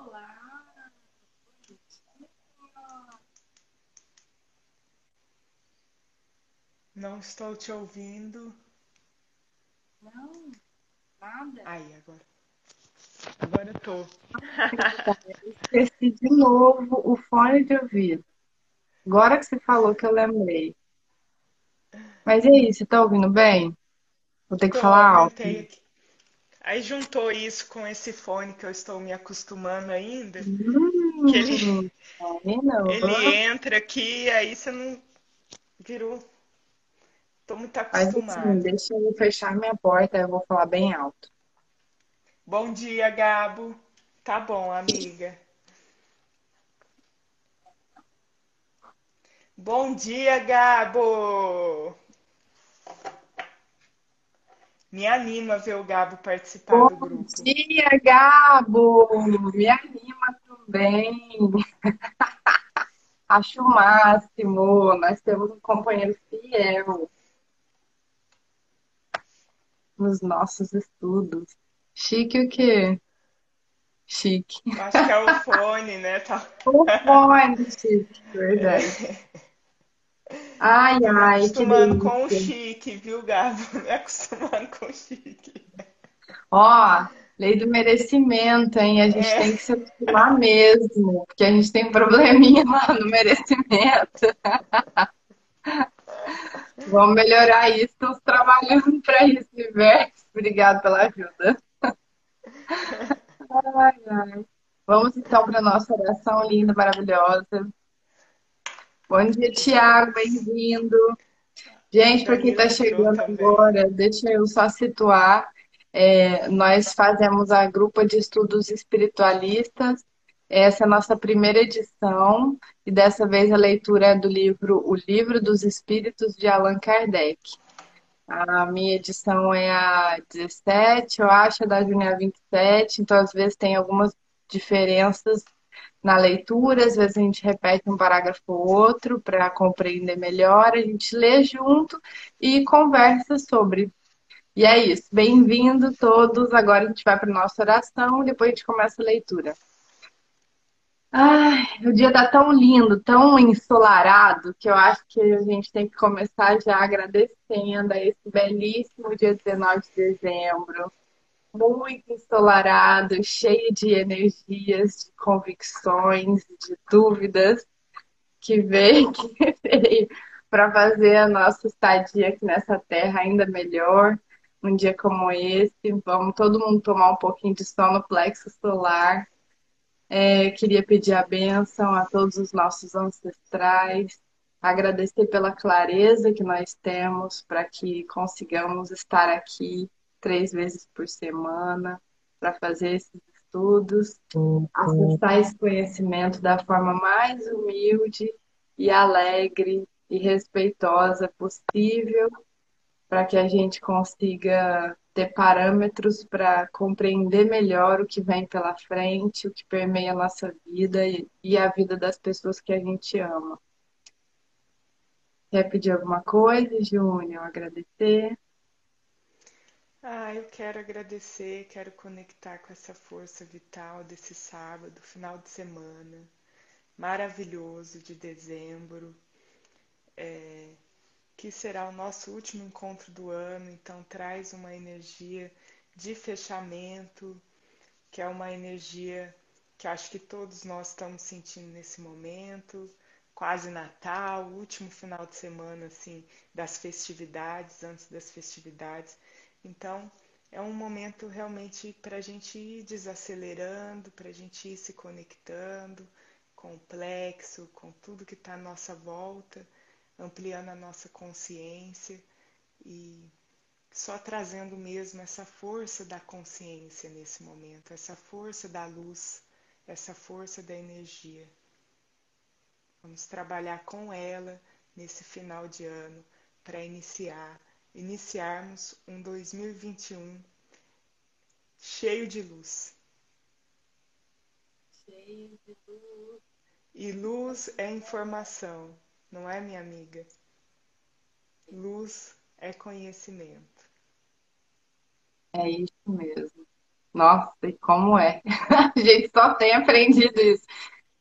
Olá, Não estou te ouvindo. não, nada. Aí, agora. Agora eu tô. Esqueci de novo o fone de ouvido. Agora que você falou que eu lembrei. Mas e aí, você tá ouvindo bem? Vou ter que Tô, falar alto. aumentei aqui. Aí juntou isso com esse fone que eu estou me acostumando ainda, que ele, ele Combinou. entra aqui, aí você não virou. Tô muito Mas assim, acostumada. deixa eu fechar minha porta, eu vou falar bem alto. Bom dia, Gabo. Tá bom, amiga. Bom dia, Gabo. Me anima ver o Gabo participar Bom do grupo. dia, Gabo! Me anima também. Acho o máximo. Nós temos um companheiro fiel nos nossos estudos. Chique o quê? Chique. Eu acho que é o fone, né? Tá. O fone, chique, verdade. Ai, Tô me ai, que acostumando com o delícia. chique, viu, Gabo? Me acostumando com o chique. Ó, lei do merecimento, hein? A gente É, tem que se acostumar mesmo, porque a gente tem um probleminha lá no merecimento. Vamos melhorar isso, estamos trabalhando para isso, universo. Obrigado pela ajuda. Ai, ai. Vamos então para a nossa oração linda, maravilhosa. Bom dia, Tiago, bem-vindo. o Gente, para quem Danilo está entrou chegando também. agora, deixa eu só situar. Nós fazemos a grupa de estudos espiritualistas. Essa é a nossa primeira edição, e dessa vez a leitura é do livro O Livro dos Espíritos de Allan Kardec. A minha edição é a 17, eu acho, a da Júnia é a 27, então às vezes tem algumas diferenças na leitura, às vezes a gente repete um parágrafo ou outro para compreender melhor, a gente lê junto e conversa sobre. E é isso. Bem-vindo todos. Agora a gente vai para a nossa oração e depois a gente começa a leitura. Ai, o dia tá tão lindo, tão ensolarado, que eu acho que a gente tem que começar já agradecendo a esse belíssimo dia 19 de dezembro. Muito ensolarado, cheio de energias, de convicções, de dúvidas que veio, que veio para fazer a nossa estadia aqui nessa terra ainda melhor. Um dia como esse, vamos todo mundo tomar um pouquinho de sol no plexo solar. Eu queria pedir a bênção a todos os nossos ancestrais, agradecer pela clareza que nós temos para que consigamos estar aqui 3 vezes por semana para fazer esses estudos, acessar esse conhecimento da forma mais humilde e alegre e respeitosa possível, para que a gente consiga ter parâmetros para compreender melhor o que vem pela frente, o que permeia a nossa vida e a vida das pessoas que a gente ama. Quer pedir alguma coisa, Júnior? Agradecer? Ah, eu quero agradecer, quero conectar com essa força vital desse sábado, final de semana maravilhoso de dezembro, que será o nosso último encontro do ano, então traz uma energia de fechamento, que é uma energia que acho que todos nós estamos sentindo nesse momento, quase Natal, último final de semana assim das festividades, antes das festividades. Então é um momento realmente para a gente ir desacelerando, para a gente ir se conectando com o plexo, com tudo que está à nossa volta, ampliando a nossa consciência e só trazendo mesmo essa força da consciência nesse momento, essa força da luz, essa força da energia. Vamos trabalhar com ela nesse final de ano para iniciarmos um 2021 cheio de luz. Cheio de luz. E luz é informação, não é, minha amiga? Luz é conhecimento. É isso mesmo. Nossa, e como é? A gente só tem aprendido isso.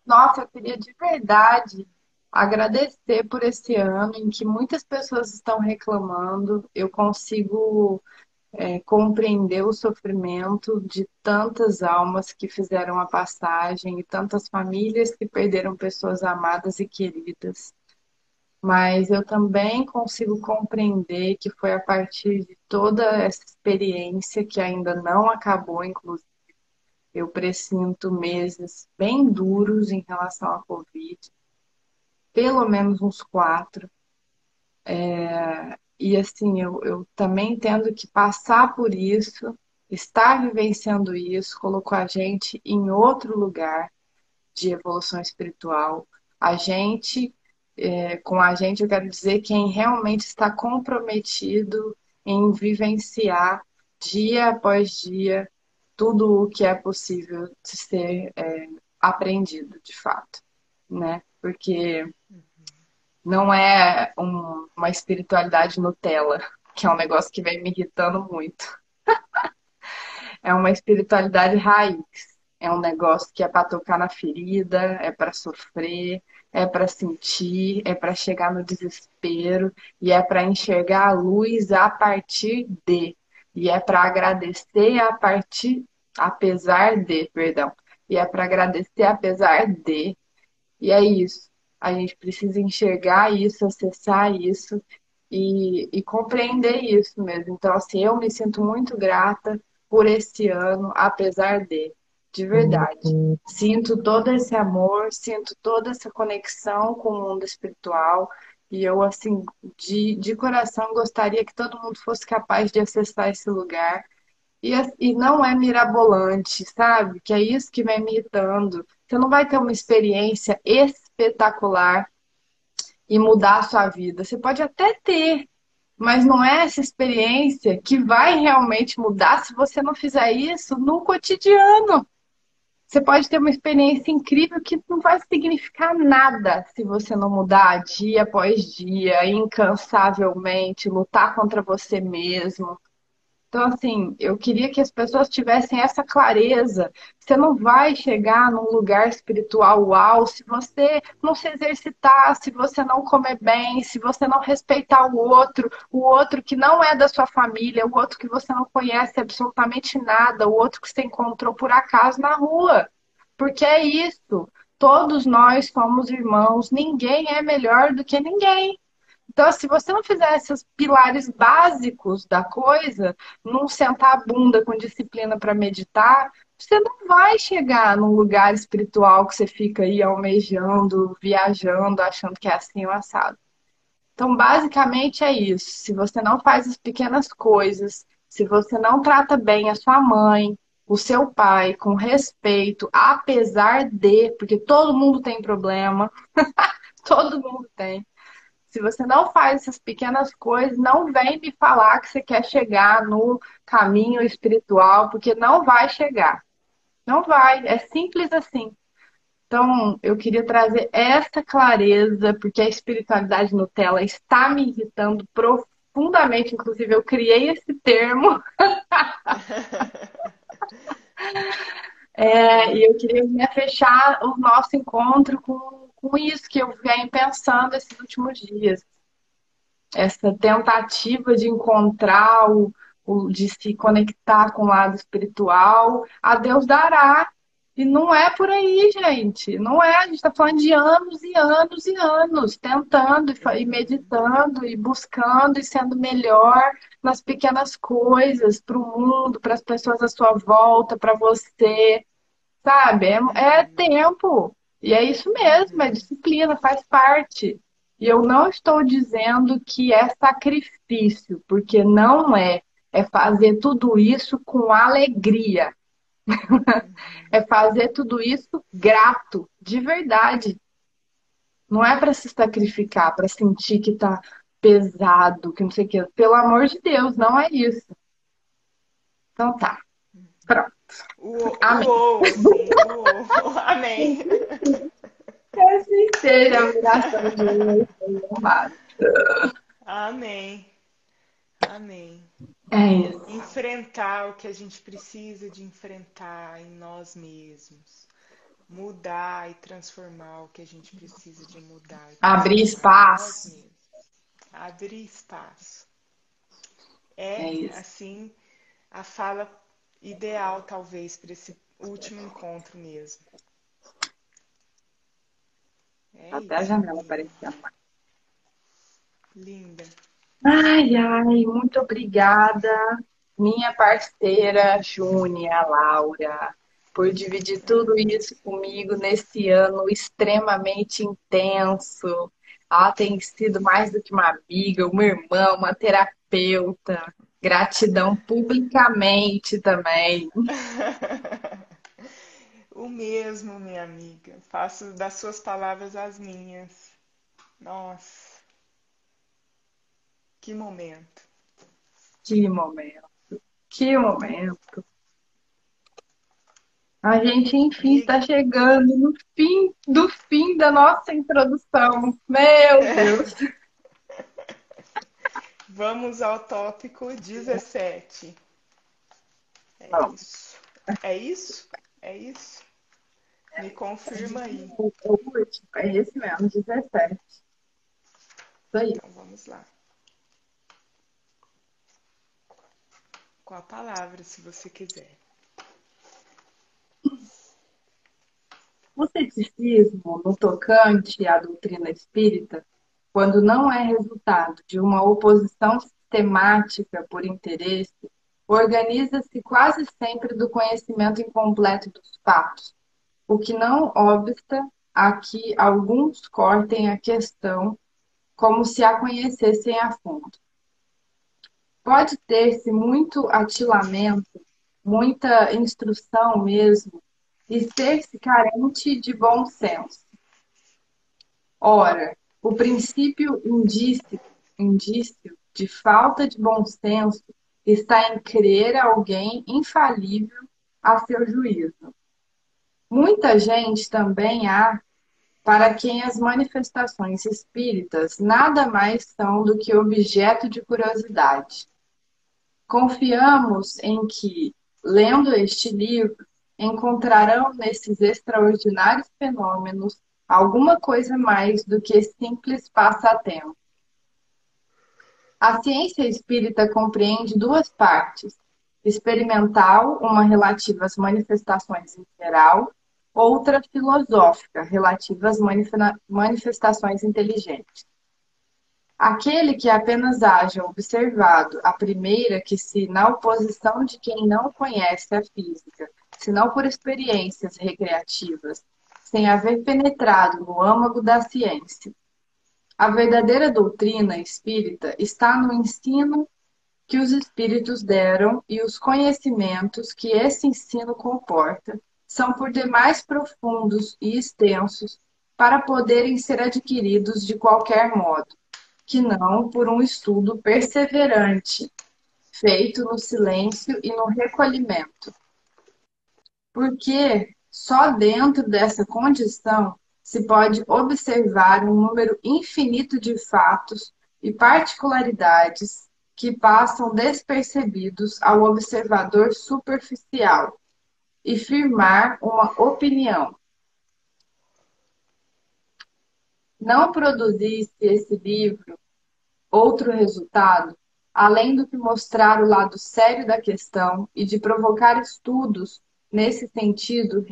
Nossa, eu queria de verdade agradecer por esse ano em que muitas pessoas estão reclamando. Eu consigo, compreender o sofrimento de tantas almas que fizeram a passagem e tantas famílias que perderam pessoas amadas e queridas. Mas eu também consigo compreender que foi a partir de toda essa experiência que ainda não acabou, inclusive. Eu pressinto meses bem duros em relação à Covid, pelo menos uns 4. E assim, eu também tendo que passar por isso, estar vivenciando isso, colocou a gente em outro lugar de evolução espiritual. A gente, com a gente, eu quero dizer quem realmente está comprometido em vivenciar dia após dia tudo o que é possível de ser aprendido, de fato, né? Porque não é uma espiritualidade Nutella, que é um negócio que vem me irritando muito. É uma espiritualidade raiz. É um negócio que é para tocar na ferida, é para sofrer, é para sentir, é para chegar no desespero e é para enxergar a luz a partir de. E é para agradecer a partir, apesar de, perdão. E é para agradecer apesar de. E é isso. A gente precisa enxergar isso, acessar isso e compreender isso mesmo. Então, assim, eu me sinto muito grata por esse ano, apesar de verdade. Sinto todo esse amor, sinto toda essa conexão com o mundo espiritual. E eu, assim, de coração, gostaria que todo mundo fosse capaz de acessar esse lugar e não é mirabolante, sabe? Que é isso que vem me irritando. Você não vai ter uma experiência espetacular e mudar a sua vida. Você pode até ter, mas não é essa experiência que vai realmente mudar se você não fizer isso no cotidiano. Você pode ter uma experiência incrível que não vai significar nada se você não mudar dia após dia, incansavelmente, lutar contra você mesmo. Então, assim, eu queria que as pessoas tivessem essa clareza. Você não vai chegar num lugar espiritual uau se você não se exercitar, se você não comer bem, se você não respeitar o outro que não é da sua família, o outro que você não conhece absolutamente nada, o outro que você encontrou por acaso na rua. Porque é isso. Todos nós somos irmãos, ninguém é melhor do que ninguém. Então, se você não fizer esses pilares básicos da coisa, não sentar a bunda com disciplina para meditar, você não vai chegar num lugar espiritual que você fica aí almejando, viajando, achando que é assim o assado. Então, basicamente é isso. Se você não faz as pequenas coisas, se você não trata bem a sua mãe, o seu pai, com respeito, apesar de, porque todo mundo tem problema, todo mundo tem. Se você não faz essas pequenas coisas, não vem me falar que você quer chegar no caminho espiritual, porque não vai chegar. Não vai. É simples assim. Então, eu queria trazer essa clareza, porque a espiritualidade Nutella está me irritando profundamente. Inclusive, eu criei esse termo, e eu queria fechar o nosso encontro com isso que eu venho pensando esses últimos dias. Essa tentativa de encontrar de se conectar com o lado espiritual, a Deus dará. E não é por aí, gente. Não é. A gente está falando de anos e anos e anos, tentando e meditando e buscando e sendo melhor nas pequenas coisas para o mundo, para as pessoas à sua volta, para você, sabe? É tempo. E é isso mesmo, é disciplina, faz parte. E eu não estou dizendo que é sacrifício, porque não é. É fazer tudo isso com alegria. É fazer tudo isso grato, de verdade. Não é para se sacrificar, para sentir que tá pesado, que não sei o quê. Pelo amor de Deus, não é isso. Então tá, pronto. Amém. Uou, assim, uou. Amém. Que assim seja a oração de hoje. Amém. Amém. É isso. Enfrentar o que a gente precisa de enfrentar em nós mesmos. Mudar e transformar o que a gente precisa de mudar e Abrir transformar em nós espaço. mesmos. Abrir espaço. É É, isso. assim, a fala ideal, talvez, para esse último encontro mesmo. É Até a isso, minha janela amiga. aparecendo. Linda. Ai, ai, muito obrigada, minha parceira Júnia, Laura, por dividir tudo isso comigo nesse ano extremamente intenso. Ela tem sido mais do que uma amiga, uma irmã, uma terapeuta. Gratidão publicamente também. O mesmo, minha amiga. Faço das suas palavras as minhas. Nossa, que momento. Que momento, que momento. A gente, enfim, Amiga, está chegando no fim do fim da nossa introdução. Meu Deus. vamos ao tópico 17. É Vamos. isso. É isso? É isso? Me confirma aí. O último, é esse mesmo, 17. Isso aí. Então vamos lá. Com a palavra, se você quiser. O ceticismo no tocante à doutrina espírita, quando não é resultado de uma oposição sistemática por interesse, organiza-se quase sempre do conhecimento incompleto dos fatos, o que não obsta a que alguns cortem a questão como se a conhecessem a fundo. Pode ter-se muito atilamento, muita instrução mesmo, e ser-se carente de bom senso. Ora, o princípio indício de falta de bom senso está em crer alguém infalível a seu juízo. Muita gente também há para quem as manifestações espíritas nada mais são do que objeto de curiosidade. Confiamos em que, lendo este livro, encontrarão nesses extraordinários fenômenos alguma coisa mais do que simples passatempo. A ciência espírita compreende duas partes: experimental, uma relativa às manifestações em geral, outra filosófica, relativa às manifestações inteligentes. Aquele que apenas haja observado a primeira, que se na oposição de quem não conhece a física, senão por experiências recreativas, sem haver penetrado no âmago da ciência. A verdadeira doutrina espírita está no ensino que os espíritos deram, e os conhecimentos que esse ensino comporta são por demais profundos e extensos para poderem ser adquiridos de qualquer modo, que não por um estudo perseverante, feito no silêncio e no recolhimento. Porque só dentro dessa condição se pode observar um número infinito de fatos e particularidades que passam despercebidos ao observador superficial e firmar uma opinião. Não produzisse esse livro outro resultado, além do que mostrar o lado sério da questão e de provocar estudos nesse sentido,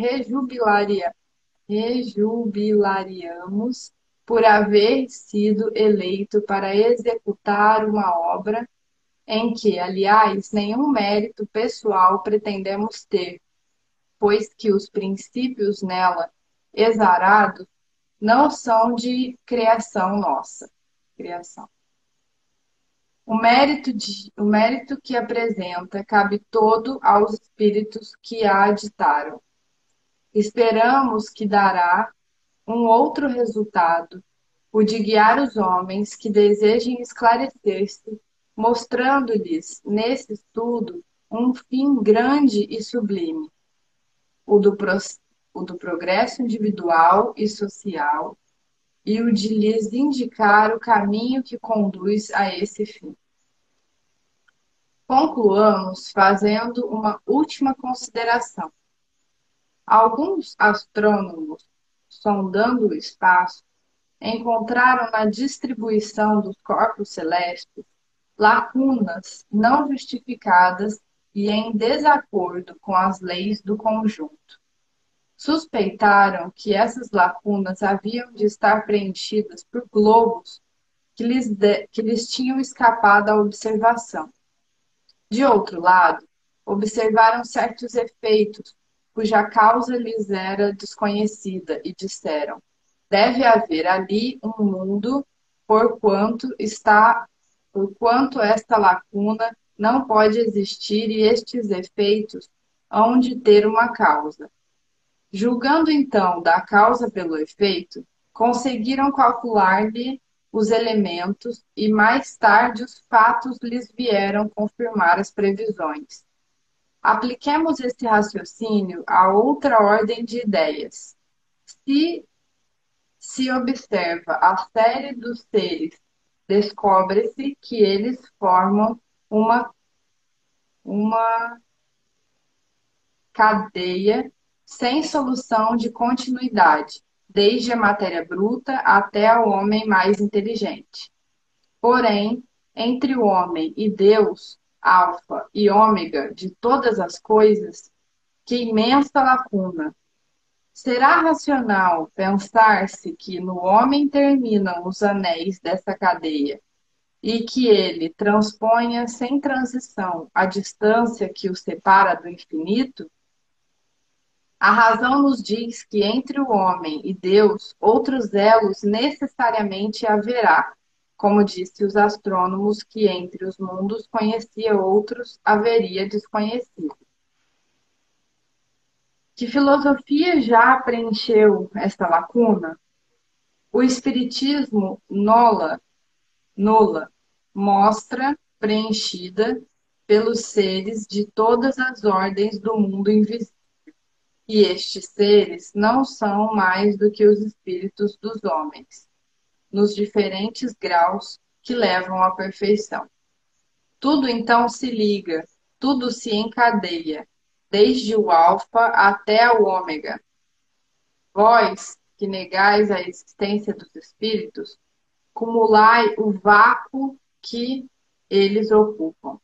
rejubilariamos por haver sido eleito para executar uma obra em que, aliás, nenhum mérito pessoal pretendemos ter, pois que os princípios nela exarados não são de criação nossa. Criação. O mérito que apresenta cabe todo aos espíritos que a ditaram. Esperamos que dará um outro resultado, o de guiar os homens que desejem esclarecer-se, mostrando-lhes nesse estudo um fim grande e sublime, o do, pro, o do progresso individual e social, e o de lhes indicar o caminho que conduz a esse fim. Concluamos fazendo uma última consideração. Alguns astrônomos, sondando o espaço, encontraram na distribuição dos corpos celestes lacunas não justificadas e em desacordo com as leis do conjunto. Suspeitaram que essas lacunas haviam de estar preenchidas por globos que lhes tinham escapado à observação. De outro lado, observaram certos efeitos cuja causa lhes era desconhecida e disseram: deve haver ali um mundo, porquanto esta lacuna não pode existir e estes efeitos hão de ter uma causa. Julgando então da causa pelo efeito, conseguiram calcular-lhe os elementos e mais tarde os fatos lhes vieram confirmar as previsões. Apliquemos esse raciocínio a outra ordem de ideias. Se se observa a série dos seres, descobre-se que eles formam uma, uma cadeia sem solução de continuidade, desde a matéria bruta até o homem mais inteligente. Porém, entre o homem e Deus, alfa e ômega de todas as coisas, que imensa lacuna! Será racional pensar-se que no homem terminam os anéis dessa cadeia e que ele transponha sem transição a distância que o separa do infinito? A razão nos diz que entre o homem e Deus outros elos necessariamente haverá, como disse os astrônomos que entre os mundos conhecia outros, haveria desconhecido. Que filosofia já preencheu esta lacuna? O Espiritismo nola mostra preenchida pelos seres de todas as ordens do mundo invisível. E estes seres não são mais do que os espíritos dos homens, nos diferentes graus que levam à perfeição. Tudo então se liga, tudo se encadeia, desde o alfa até o ômega. Vós, que negais a existência dos espíritos, cumulai o vácuo que eles ocupam.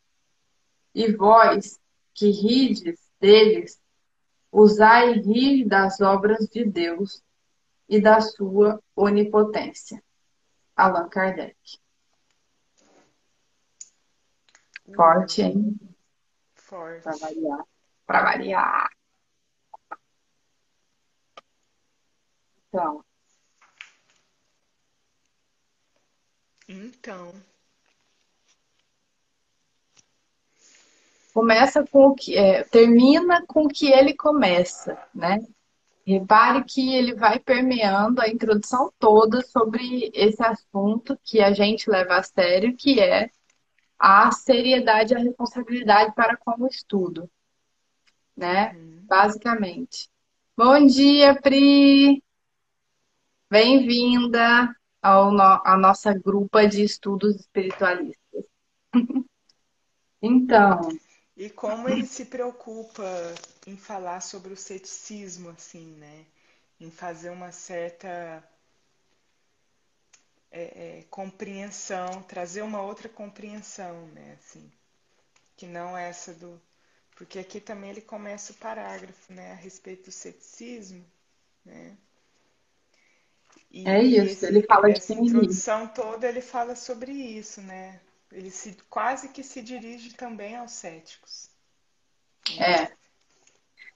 E vós, que rides deles, usai rir das obras de Deus e da sua onipotência. Allan Kardec. Forte, hein? Para Forte. variar. Para variar. Então, Então, começa com o que termina com o que ele começa, né? Repare que ele vai permeando a introdução toda sobre esse assunto que a gente leva a sério, que é a seriedade e a responsabilidade para com o estudo, né? uhum. Basicamente. Bom dia, Pri! Bem-vinda à nossa grupa de estudos espiritualistas. Então, E como ele se preocupa em falar sobre o ceticismo, assim, né? Em fazer uma certa compreensão, trazer uma outra compreensão, né? Assim, que não essa do. Porque aqui também ele começa o parágrafo, né? A respeito do ceticismo, né? é E isso, ele fala de essa quem ri. introdução toda ele fala sobre isso, né? Ele quase que se dirige também aos céticos. Né? É,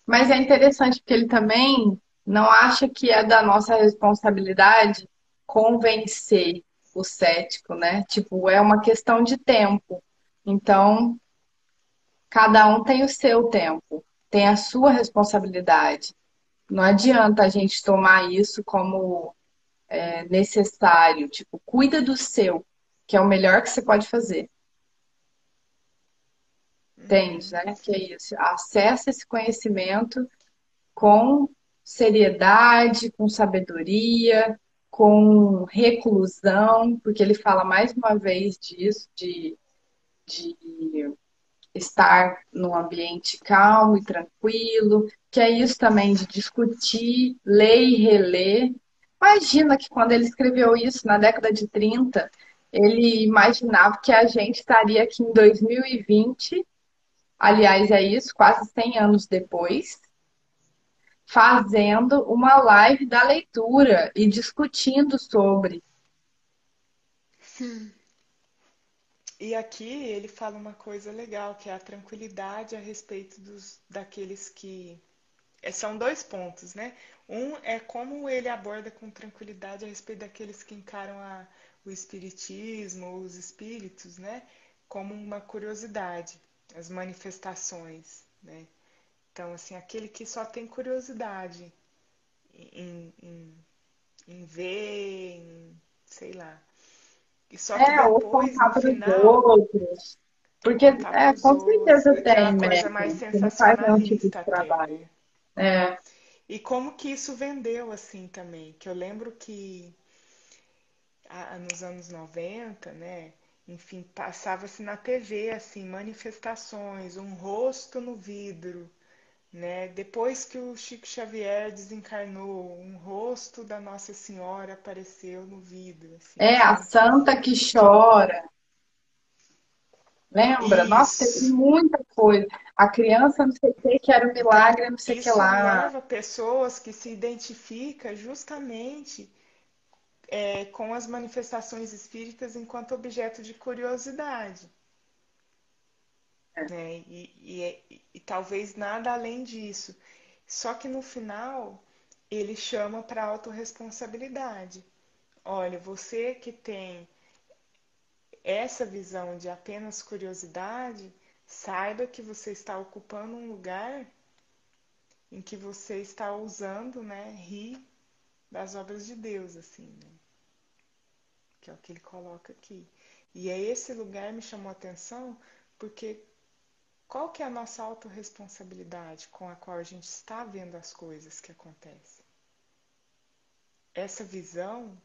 mas é interessante porque ele também não acha que é da nossa responsabilidade convencer o cético, né? Tipo, é uma questão de tempo. Então, cada um tem o seu tempo, tem a sua responsabilidade. Não adianta a gente tomar isso como necessário. Tipo, cuida do seu, que é o melhor que você pode fazer. Entende, Uhum. né? Que é isso. Acessa esse conhecimento com seriedade, com sabedoria, com reclusão, porque ele fala mais uma vez disso, de estar num ambiente calmo e tranquilo, que é isso também de discutir, ler e reler. Imagina que quando ele escreveu isso na década de 30, ele imaginava que a gente estaria aqui em 2020, aliás, é isso, quase 100 anos depois, fazendo uma live da leitura e discutindo sobre. E aqui ele fala uma coisa legal, que é a tranquilidade a respeito daqueles que. São dois pontos, né? Um é como ele aborda com tranquilidade a respeito daqueles que encaram o espiritismo, os espíritos, né? Como uma curiosidade, as manifestações, né? Então, assim, aquele que só tem curiosidade em ver, sei lá. E só que Ou depois, contar no para os final, outros. Porque, contar para os com outros, certeza aquela tem coisa mais mesmo, que não faz nenhum tipo de sensacionalista até, trabalho. né? É, E como que isso vendeu assim também? Que eu lembro que nos anos 90, né? Enfim, passava-se na TV assim, manifestações, um rosto no vidro, né? Depois que o Chico Xavier desencarnou, um rosto da Nossa Senhora apareceu no vidro, assim, a sabe? santa que chora, lembra? Nossa, teve Isso. muita coisa. A criança não sei o que era um Então, milagre, não sei o que isso lá. leva pessoas que se identificam justamente com as manifestações espíritas enquanto objeto de curiosidade, né? E talvez nada além disso. Só que no final ele chama para autorresponsabilidade. Olha, você que tem essa visão de apenas curiosidade, saiba que você está ocupando um lugar em que você está usando, né, rir das obras de Deus, assim, né? Que é o que ele coloca aqui. E é esse lugar me chamou a atenção porque qual que é a nossa autorresponsabilidade com a qual a gente está vendo as coisas que acontecem? Essa visão,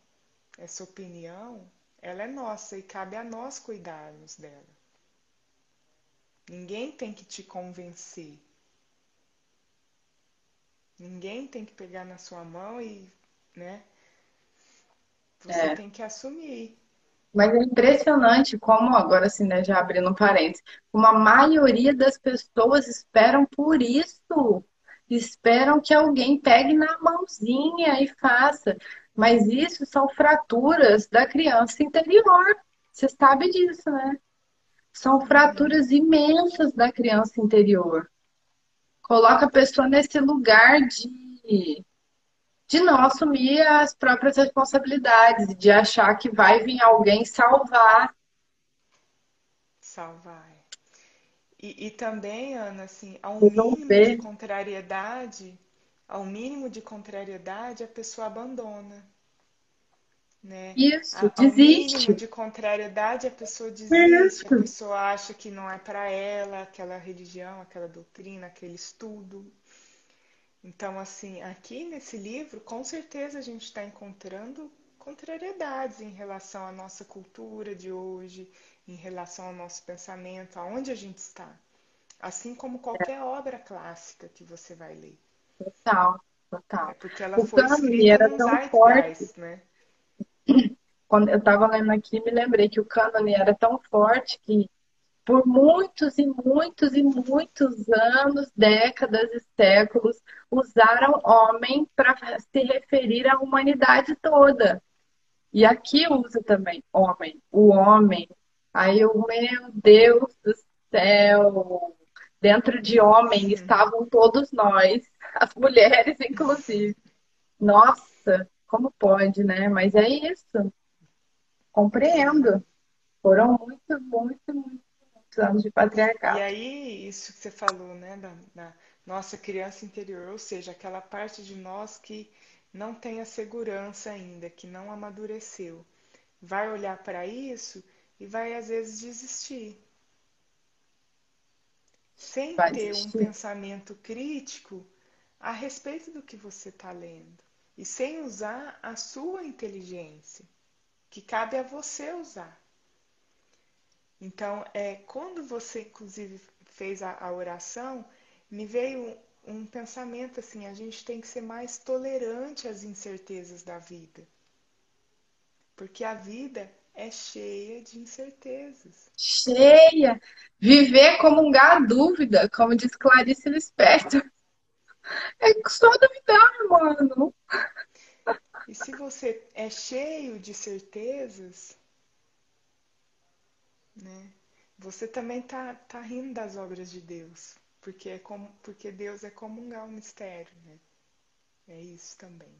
essa opinião, ela é nossa e cabe a nós cuidarmos dela. Ninguém tem que te convencer. Ninguém tem que pegar na sua mão e, né? Você É. tem que assumir. Mas é impressionante como, agora assim, né, já abrindo um parênteses, como a maioria das pessoas esperam por isso. Esperam que alguém pegue na mãozinha e faça. Mas isso são fraturas da criança interior. Você sabe disso, né? São Uhum. fraturas imensas da criança interior. Coloca a pessoa nesse lugar de não assumir as próprias responsabilidades, de achar que vai vir alguém salvar. Salvar. E também, Ana, assim, Resolver. ao mínimo de contrariedade, a pessoa abandona, né? Isso, Ao mínimo desiste. de contrariedade, a pessoa desiste, a Isso. pessoa acha que não é para ela aquela religião, aquela doutrina, aquele estudo. Então, assim, aqui nesse livro, com certeza a gente está encontrando contrariedades em relação à nossa cultura de hoje, em relação ao nosso pensamento, aonde a gente está. Assim como qualquer obra clássica que você vai ler, Total, né? total. Porque ela O foi cânone escrita era num tão forte. zeitgeist, né? Quando eu estava lendo aqui, me lembrei que o cânone era tão forte que por muitos e muitos e muitos anos, décadas e séculos, usaram homem para se referir à humanidade toda. E aqui usa também homem, o homem. Aí eu, meu Deus do céu, dentro de homem estavam todos nós, as mulheres inclusive. Nossa, como pode, né? Mas é isso, Sim. compreendo. Foram muitos, muitos, muitos anos de E patriarcado. aí, isso que você falou, né, da nossa criança interior, ou seja, aquela parte de nós que não tem a segurança ainda, que não amadureceu, vai olhar para isso e vai às vezes desistir, sem Vai ter um desistir? pensamento crítico a respeito do que você está lendo e sem usar a sua inteligência, que cabe a você usar. Então, quando você, inclusive, fez a oração, me veio um pensamento assim: a gente tem que ser mais tolerante às incertezas da vida, porque a vida é cheia de incertezas. Cheia. Viver, comungar a dúvida, como diz Clarice Lispector. É só duvidar, mano. E se você é cheio de certezas, né, você também tá rindo das obras de Deus, porque Deus é comungar o mistério, né? É isso também.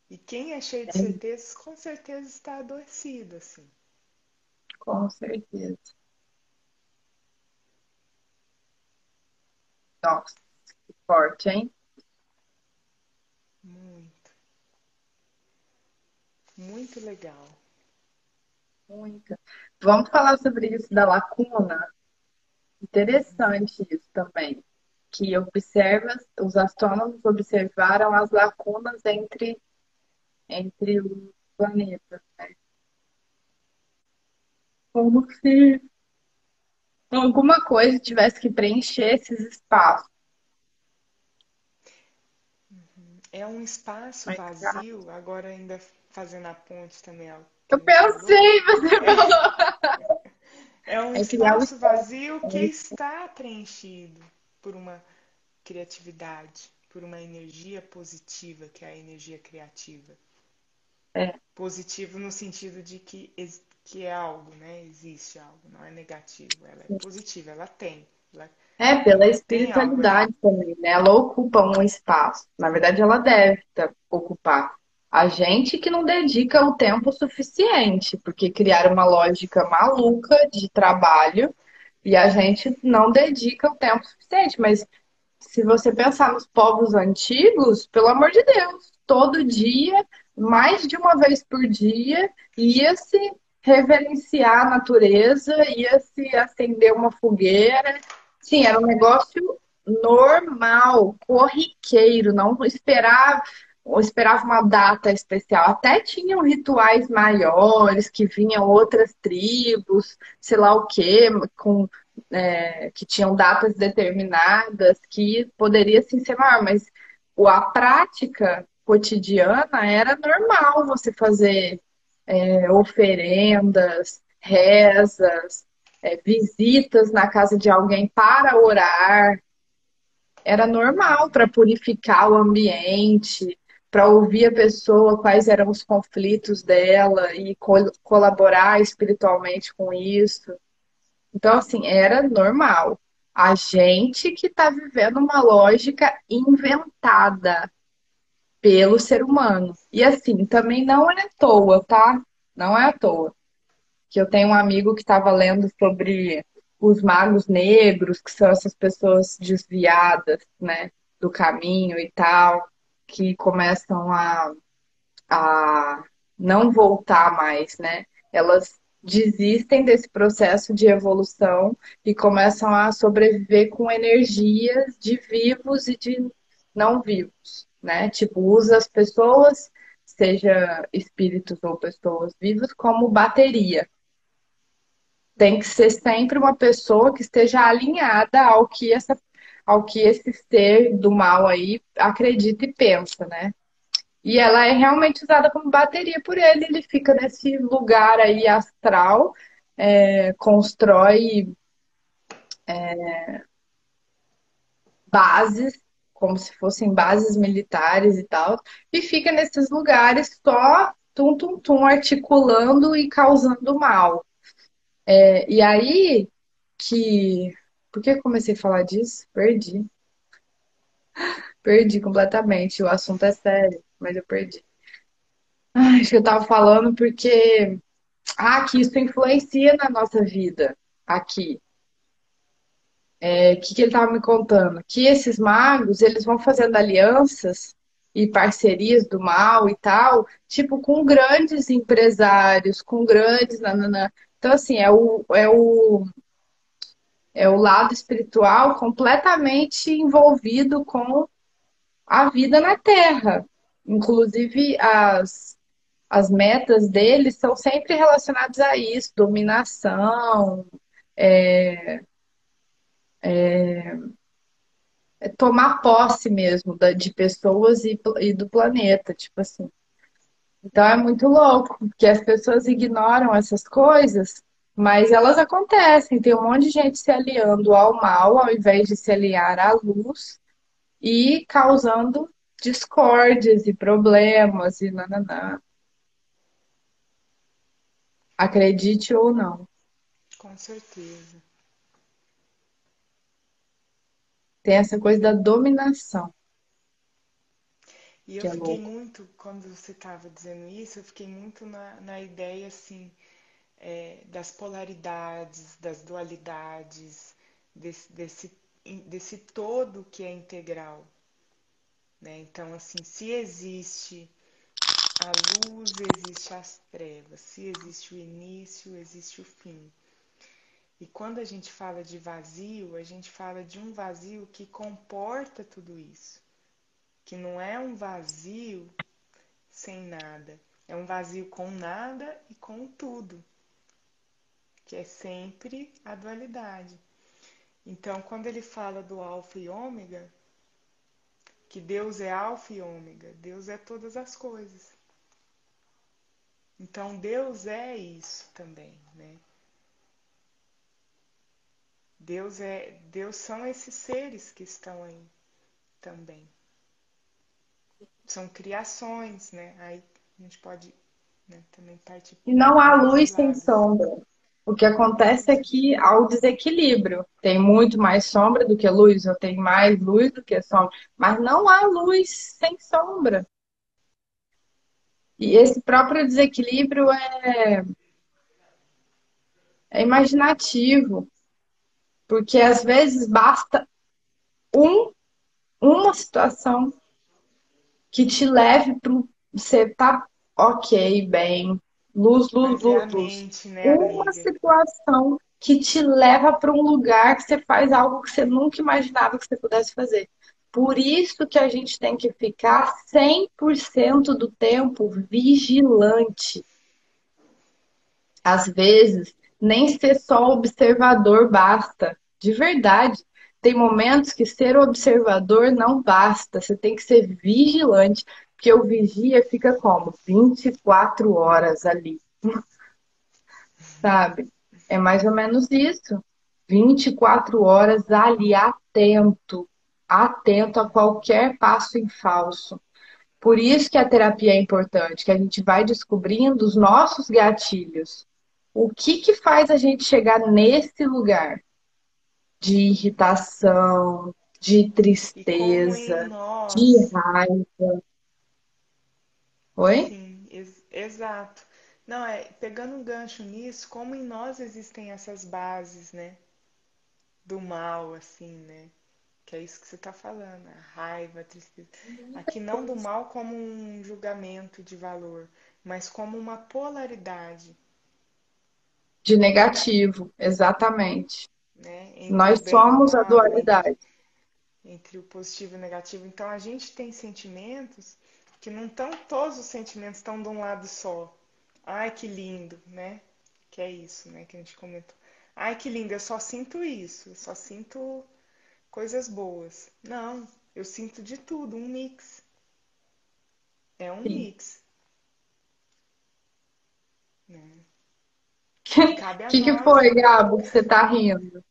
E quem é cheio de certezas, com certeza está adoecido, assim. Com certeza. Nossa, que forte, hein? Muito, muito legal. Muito. Vamos falar sobre isso da lacuna? Interessante isso também. Que observa, os astrônomos observaram as lacunas entre os planetas. Como se alguma coisa tivesse que preencher esses espaços. É um espaço Mas, cara, vazio, agora ainda fazendo a ponte também ao que eu a gente falou. pensei, você falou. É um É criar um espaço espaço. vazio que está preenchido por uma criatividade, por uma energia positiva, que é a energia criativa. É, Positivo no sentido de que é algo, né? Existe algo, não é negativo. Ela é positiva, ela tem. Ela, pela ela tem algo ali. espiritualidade também, né? Ela ocupa um espaço. Na verdade, ela deve ocupar. A gente que não dedica o tempo suficiente, porque criaram uma lógica maluca de trabalho e a gente não dedica o tempo suficiente. Mas se você pensar nos povos antigos, pelo amor de Deus, todo dia, mais de uma vez por dia, ia-se reverenciar a natureza, ia-se acender uma fogueira. Sim, era um negócio normal, corriqueiro, não esperava, ou esperava uma data especial. Até tinham rituais maiores que vinham outras tribos, sei lá o quê, com que tinham datas determinadas, que poderia sim ser maior, mas a prática cotidiana era normal você fazer oferendas, rezas, visitas na casa de alguém para orar. Era normal para purificar o ambiente, para ouvir a pessoa, quais eram os conflitos dela e colaborar espiritualmente com isso. Então, assim, era normal. A gente que está vivendo uma lógica inventada pelo ser humano. E assim, também não é à toa, tá? Não é à toa. Que eu tenho um amigo que estava lendo sobre os magos negros, que são essas pessoas desviadas, né, do caminho e tal, que começam a não voltar mais, né? Elas desistem desse processo de evolução e começam a sobreviver com energias de vivos e de não vivos, né? Tipo, usa as pessoas, seja espíritos ou pessoas vivas, como bateria. Tem que ser sempre uma pessoa que esteja alinhada ao que esse ser do mal aí acredita e pensa, né? E ela é realmente usada como bateria por ele. Ele fica nesse lugar aí astral, constrói bases, como se fossem bases militares e tal, e fica nesses lugares só tum, tum, tum, articulando e causando mal. E aí que. Por que eu comecei a falar disso? Perdi. Perdi completamente. O assunto é sério, mas eu perdi. Ai, acho que eu tava falando porque que isso influencia na nossa vida aqui. O que ele estava me contando? Que esses magos, eles vão fazendo alianças e parcerias do mal e tal, tipo, com grandes empresários, com grandes. Nananã. Então, assim, é o lado espiritual completamente envolvido com a vida na Terra. Inclusive, as metas deles são sempre relacionadas a isso, dominação, tomar posse mesmo de pessoas e do planeta, tipo assim. Então é muito louco, porque as pessoas ignoram essas coisas, mas elas acontecem. Tem um monte de gente se aliando ao mal, ao invés de se aliar à luz, e causando discórdias e problemas e nananã. Acredite ou não. Com certeza. Tem essa coisa da dominação, E eu que é fiquei louco. muito, quando você estava dizendo isso, eu fiquei muito na ideia, assim, das polaridades, das dualidades, desse todo que é integral, né? Então, assim, se existe a luz, existe as trevas. Se existe o início, existe o fim. E quando a gente fala de vazio, a gente fala de um vazio que comporta tudo isso, que não é um vazio sem nada, é um vazio com nada e com tudo, que é sempre a dualidade. Então, quando ele fala do alfa e ômega, que Deus é alfa e ômega, Deus é todas as coisas. Então, Deus é isso também, né? Deus são esses seres que estão aí também. São criações, né? Aí a gente pode, né, também partir E não há para esses luz sem lados. sombra. O que acontece é que há o desequilíbrio. Tem muito mais sombra do que luz, ou tem mais luz do que sombra. Mas não há luz sem sombra. E esse próprio desequilíbrio é imaginativo, porque às vezes basta um, uma situação que te leve para você tá ok, bem, luz, luz, Mas é a luz, luz. mente, né, Uma amiga? situação que te leva para um lugar que você faz algo que você nunca imaginava que você pudesse fazer. Por isso que a gente tem que ficar 100% do tempo vigilante. Às vezes, nem ser só observador basta. De verdade. Tem momentos que ser observador não basta. Você tem que ser vigilante. Porque o vigia fica como? 24 horas ali, sabe? É mais ou menos isso. 24 horas ali, atento. Atento a qualquer passo em falso. Por isso que a terapia é importante, que a gente vai descobrindo os nossos gatilhos. O que que faz a gente chegar nesse lugar de irritação, de E como em tristeza, de nós, raiva? Oi? sim, exato. Não, pegando um gancho nisso, como em nós existem essas bases, né, do mal, assim, né? Que é isso que você está falando, a raiva, a tristeza. Aqui não do mal como um julgamento de valor, mas como uma polaridade, De negativo, exatamente. né? Entre o Nós bem e o somos a mal, dualidade. entre o positivo e o negativo. Então a gente tem sentimentos que não estão, todos os sentimentos estão de um lado só. Ai, que lindo, né? Que é isso, né? Que a gente comentou. Ai, que lindo, eu só sinto isso, eu só sinto coisas boas. Não, eu sinto de tudo, um mix. É um Sim. mix, né? E O cabe a que nós. foi, Gabo, que você tá rindo?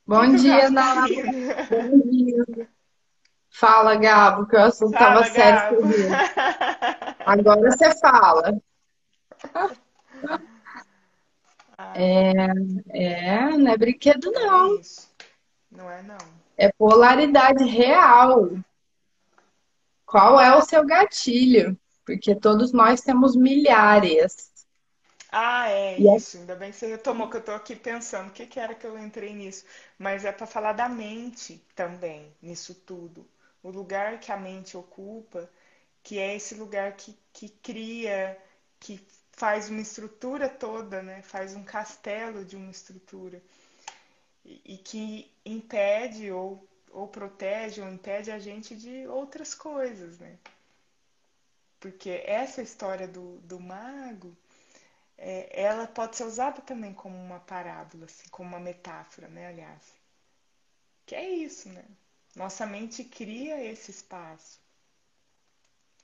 O que Bom que o dia, Gabo tá Nara. rindo? Bom dia. Fala, Gabo, que o assunto tava Fala, sério, você Gabo. riu. Agora você fala. Ai, Não é brinquedo, é não. isso. Não é não. É polaridade real. Qual é o seu gatilho? Porque todos nós temos milhares. Ah, é E isso. Ainda bem que você retomou, que eu tô aqui pensando o que que era que eu entrei nisso. Mas é para falar da mente também, nisso tudo. O lugar que a mente ocupa, que é esse lugar que cria, que faz uma estrutura toda, né? Faz um castelo de uma estrutura. E que impede ou protege ou impede a gente de outras coisas, né? Porque essa história do mago, ela pode ser usada também como uma parábola, assim, como uma metáfora, né, aliás. Que é isso, né? Nossa mente cria esse espaço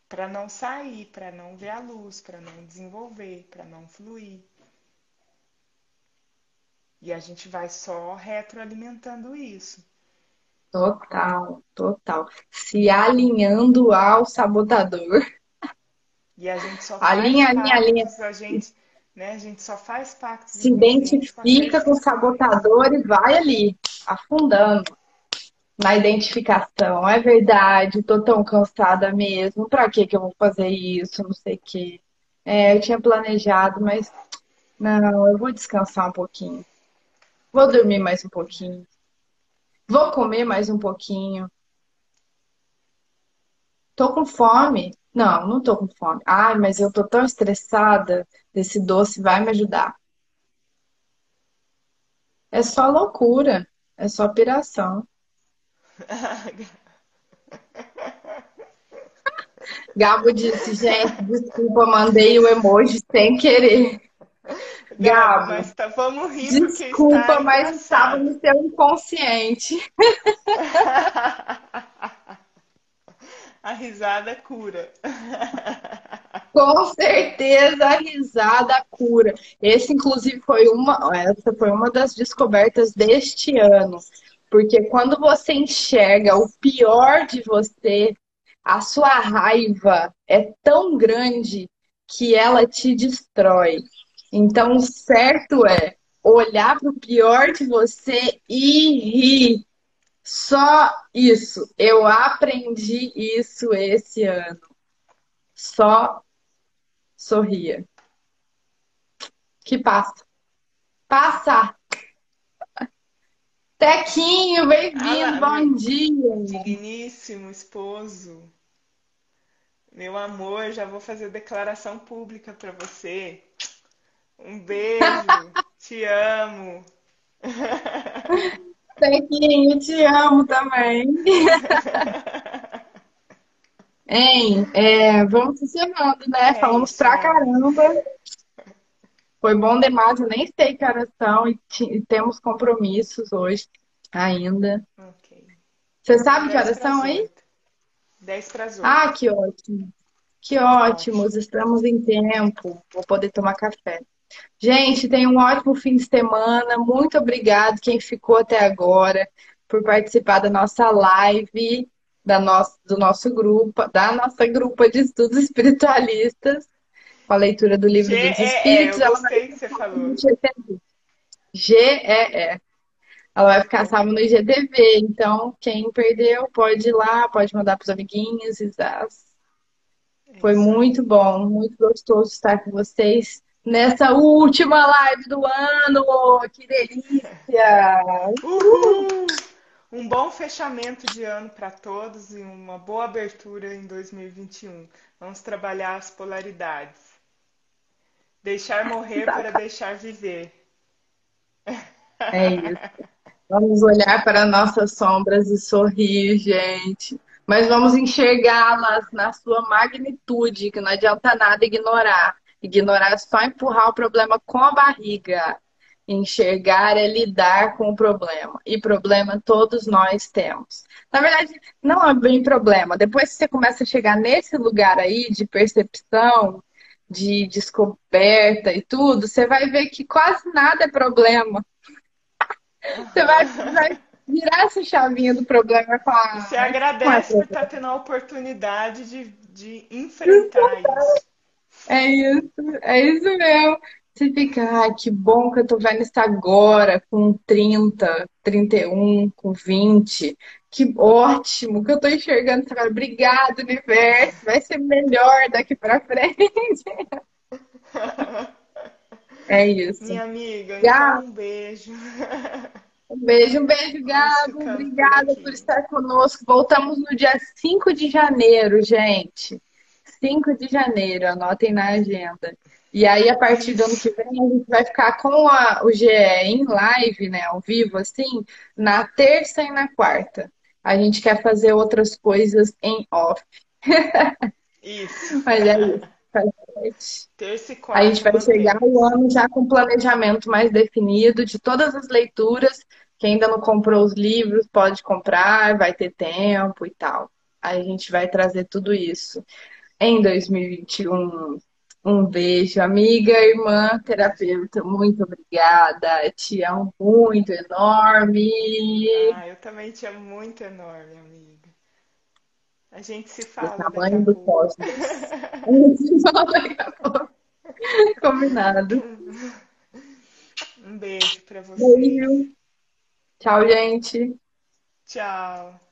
para não sair, para não ver a luz, para não desenvolver, para não fluir. E a gente vai só retroalimentando isso. Total, total. Se alinhando ao sabotador. E a gente só faz Alinha, alinha, alinha. pactos, a gente, né, a gente só faz pactos Se inconscientes com identifica aqueles com que o são sabotador e vai ali, afundando na identificação. É verdade, tô tão cansada mesmo. Pra que que eu vou fazer isso? Não sei o quê. É, eu tinha planejado, mas não, eu vou descansar um pouquinho. Vou dormir mais um pouquinho. Vou comer mais um pouquinho. Tô com fome. Não, não tô com fome. Ai, mas eu tô tão estressada. Esse doce vai me ajudar. É só loucura. É só piração. Gabo disse, gente, desculpa, mandei o emoji sem querer. Gabi, Gabo, mas tá, vamos rir porque está desculpa, mas estava engraçado. no seu inconsciente. A risada cura. Com certeza a risada cura. Essa foi uma das descobertas deste ano. Porque quando você enxerga o pior de você, a sua raiva é tão grande que ela te destrói. Então, o certo é olhar para o pior de você e rir. Só isso. Eu aprendi isso esse ano. Só sorria. Que passa. Passa! Tequinho, Ah bem-vindo, lá, bom dia. digníssimo esposo, meu amor, já vou fazer declaração pública para você. Um beijo, te amo. Tequinho, te amo também. Hein? Vamos funcionando, né? É Falamos isso, pra meu amor. caramba. Foi bom demais, eu nem sei que horas são e temos compromissos hoje ainda. Ok. Você São sabe que 10 horas para são as aí? 8. 10 para as Ah, 8. que ótimo. Que ótimos, Ótimo. estamos em tempo. Vou poder tomar café. Gente, tenha um ótimo fim de semana. Muito obrigado quem ficou até agora por participar da nossa live, do nosso grupo, da nossa grupa de estudos espiritualistas, com a leitura do Livro dos GEE, Espíritos. eu Ela vai gostei que ficar você salva no falou. IGTV. GEE. Ela vai ficar salva no IGTV. Então, quem perdeu pode ir lá, pode mandar para os amiguinhos. É Foi isso muito aí. bom, muito gostoso estar com vocês nessa última live do ano. Que delícia! Uhul! Um bom fechamento de ano para todos e uma boa abertura em 2021. Vamos trabalhar as polaridades. Deixar morrer para deixar viver. É isso. Vamos olhar para nossas sombras e sorrir, gente. Mas vamos enxergá-las na sua magnitude, que não adianta nada ignorar. Ignorar é só empurrar o problema com a barriga. Enxergar é lidar com o problema. E problema todos nós temos. Na verdade, não é bem problema. Depois que você começa a chegar nesse lugar aí de percepção, de descoberta e tudo, você vai ver que quase nada é problema. Você vai Aham. virar essa chavinha do problema e vai E falar, você ah, isso não é agradece por estar problema. tendo a oportunidade de enfrentar isso. É isso mesmo. Você fica, ai, que bom que eu tô vendo isso agora, com 30, 31, com 20. Que ótimo que eu tô enxergando isso agora. Obrigado, universo. Vai ser melhor daqui pra frente. É isso. Minha amiga, então Gabo, um beijo. um beijo, Vamos Gabo. ficando por Obrigada por aqui. estar conosco. Voltamos no dia 5 de janeiro, gente. 5 de janeiro, anotem na agenda. E aí, a partir do ano Isso. que vem, a gente vai ficar com o GE em live, né, ao vivo, assim, na terça e na quarta. A gente quer fazer outras coisas em off. Isso. Mas é isso. Faz parte. Terça e A gente quarta vai chegar o mantemos. ano já com planejamento mais definido de todas as leituras Quem ainda não comprou os livros pode comprar, vai ter tempo e tal. Aí a gente vai trazer tudo isso em 2021. Um beijo, amiga, irmã, terapeuta, muito obrigada. Te amo muito, enorme. Ah, eu também te amo muito, enorme, amiga. A gente se Do fala daqui a tamanho do pouco. cosmos. A gente fala daqui a pouco. Combinado. Um beijo pra vocês. Beijo. Tchau, gente. Tchau.